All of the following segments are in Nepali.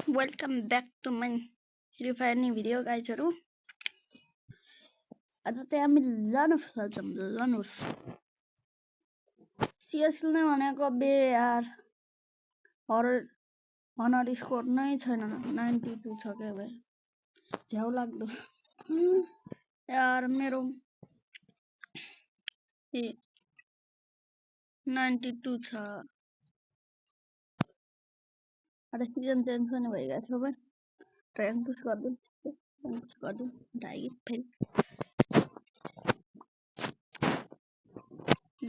Welcome back to my Free Fire new video guysहरु आज चाहिँ हामी लनुफ खेल्छौं लनुफ CS खेल्ने भनेको बे यार हनर स्कोर नै छैन 92 छ के भाइ झ्याउ लाग्दो यार मेरो 92 छ अरे सिजन चेन्ज पनि भइगएको थियो भाइ र्याङ्क पुश गर्दिउँ ढाई फेरि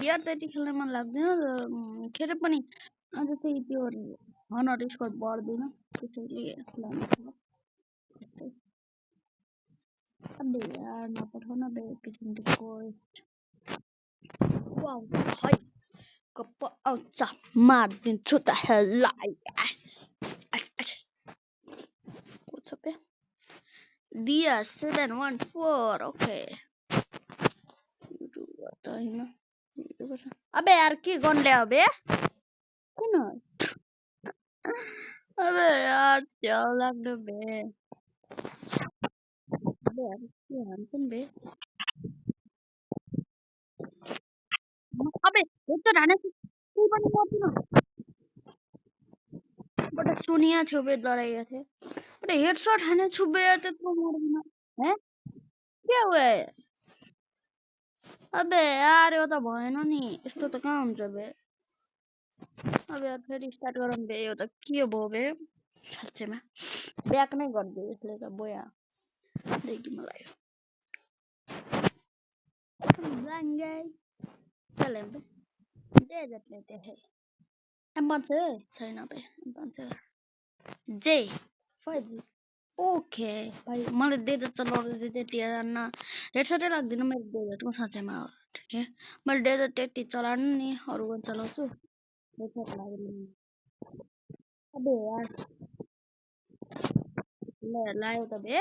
बिआर त्यति खेल्न मन लाग्दैन खेरे पनि आज चाहिँ त्यो हनर स्कोर बढ्दैन त्यसैले अबे यार नपठाउन बे एकैछिन रिक्वेस्ट वाउ है कप आउँछ मार्दिन्छु त हेलाई What's up here? Dia 714 okay. अबे यार के गर्ने अबे किन अबे यार झ्याउ लाग्दो बे अबे यार के हान्छन् बे अबे हेडसट हाने तू पनि मर्दिन बडा सुनिया थियो बे डराइया थियो अबे हेडसट हाने छु बे त्यत्रो मर्दिन हैं के वे अबे यार यो त भएन नि यस्तो त कहाँ हुन्छ बे अबे यार फेरि स्टार्ट गरौँ बे यो त के भयो बे साच्चैमा ब्याक नै गर्दियो यसले त बोया देखि मलाई जाङ्गे चले बे डेजर्ट लेते है M1 छैन बे M1 जे 5 ओके भाइ मलाई डेजर्ट चलाउँदा चाहिँ त्यति जान्न हेडसटै लाग्दैन मेरो डेजर्टको साँच्चैमा हो ठिकै मैले डेजर्ट त्यति चलाउनु नि अरू पनि चलाउँछु हेडसट लाग्दैन अबे यार ल लायो त बे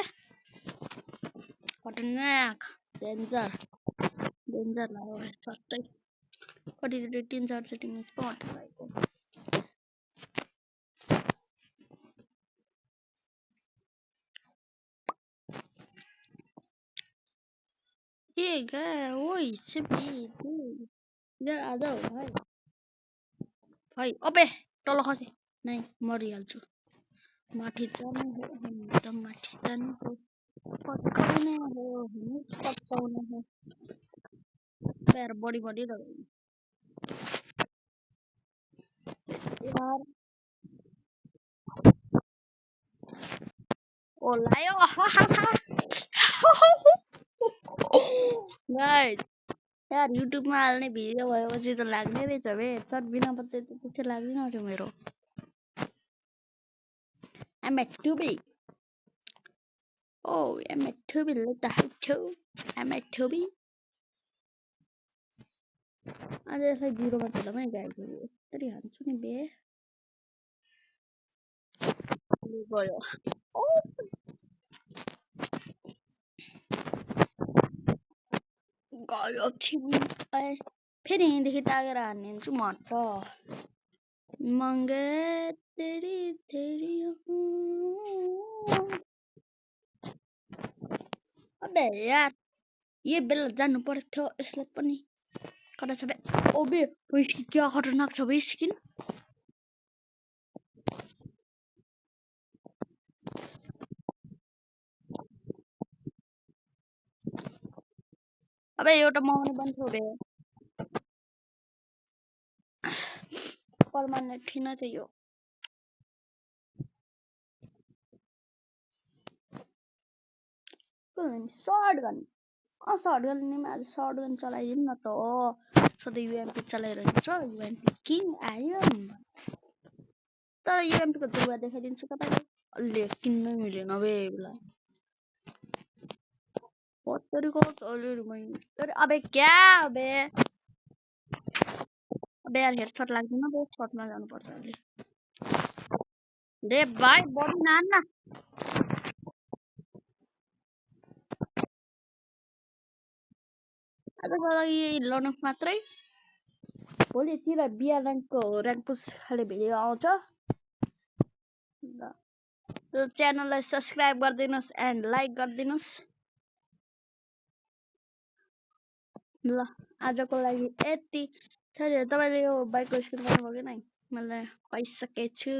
खतरनाक डेन्जर लायो सट्टै कति 3-4 सेटिङ स्पट भएको ए गा ओइ सेपी इधर आ जाओ भाइ अबे तल खसे नै मरिहाल्छु माथि जानु हो एकदम माथि जानु हो पत्काउने हो पत्काउने हो यार बडी यार ओ लायो गाइस यार युट्युबमा हाल्ने भिडियो भएपछि त लाग्ने रहेछ बे सट बिना पछि त्यसै लाग्दैन थियो मेरो I'm a tubi oh I'm a tubi let the how to I'm a tubi आज यसलाई 0 मा खेलमै गाइस यसरी हान्छु नि बे गयो गयो थिम फेरि यहीँदेखि तागेर हानिदिन्छु म त मंगे तेरी तेरी अबे यार ये बेला जानु पर्थ्यो यसलाई पनि कता छ बे ओबे स्किन क्या खतरनाक छ बे स्किन अबे एउटा मगाउनु पनि थियो बे परमानेन्ट थिन थियो यो सर्ट गन सर्ट गन नि आज सर्ट गन चलाइदिनु न त सधैँ युएमपी चलाइरहेको छ युएमपी किङ आयो तर युएमपी को दुर्गा देखाइदिन्छु तपाईलाई अलि किन्न मिलेन बे बेला पत्तरी को अलि अबे क्या अबे यार हेडसट लाग्दैन बे शटमा जानु पर्छ अलि रे भाइ बडी नान न आजको लागि लनुफ मात्रै भोलितिर बिआर र्याङ्कको र्याङ्क पुस खाले भिडियो आउँछ ल च्यानललाई सब्स्क्राइब गरिदिनुहोस् एन्ड लाइक गरिदिनुहोस् ल आजको लागि यति साथीहरु तपाईले यो बाइकको स्क्रिन पाउनुभयो कि नै मैले पाइसकेछु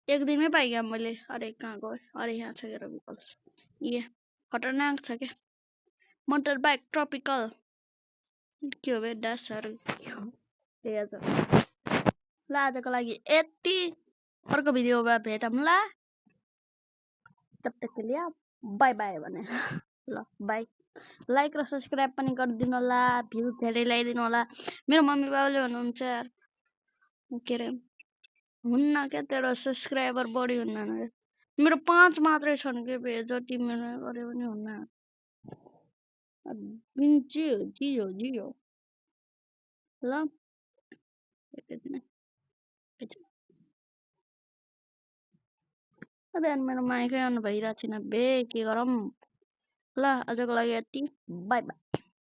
एक दिनमै पाइगएँ मैले अरे कहाँ गयो अरे यहाँ छ के रबिकल्स ये खतरनाक छ के मोटर बाइक ट्रपिकल के हो बे ड्यासहरु त्यही आज ल आजको लागि यति अर्को भिडियोमा भेटौँला तब तक के लिए बाय बाय भने ल बाय लाइक र सब्स्क्राइब पनि गरिदिनु होला भ्यू धेरै ल्याइदिनु होला मेरो मम्मी बाबाले भन्नुहुन्छ यार के रे हुन्न क्या तेरो सब्स्क्राइबर बढी हुन्न मेरो 5 मात्रै छन् के बे जति मेहनत गरे पनि हुन्न जियो ल बिहान मेरो माइकै अन भइरहेको छैन बे के गरौँ ल आजको लागि यति बाई बाई